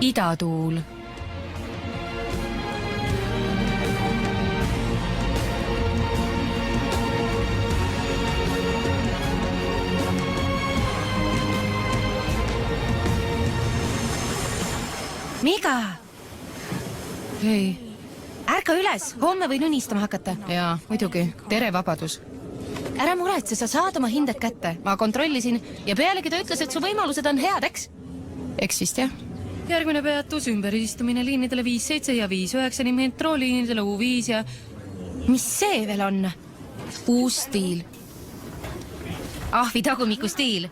idatuul. Miga! Hei. Ärka üles, homme võin unistama hakata. Jaa, muidugi. Tere, vabadus. Ära muretse, sa saad oma hinded kätte. Ma kontrollisin ja pealegi ta ütles, et su võimalused on head, eks? Eks vist, jah. Järgmine peatus ümberistumine liinidele 5-7 ja 5-9 ning metrooliinidele U5 ja... Mis see veel on? Uus stiil. Ahvi tagumiku stiil.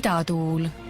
Idatuul.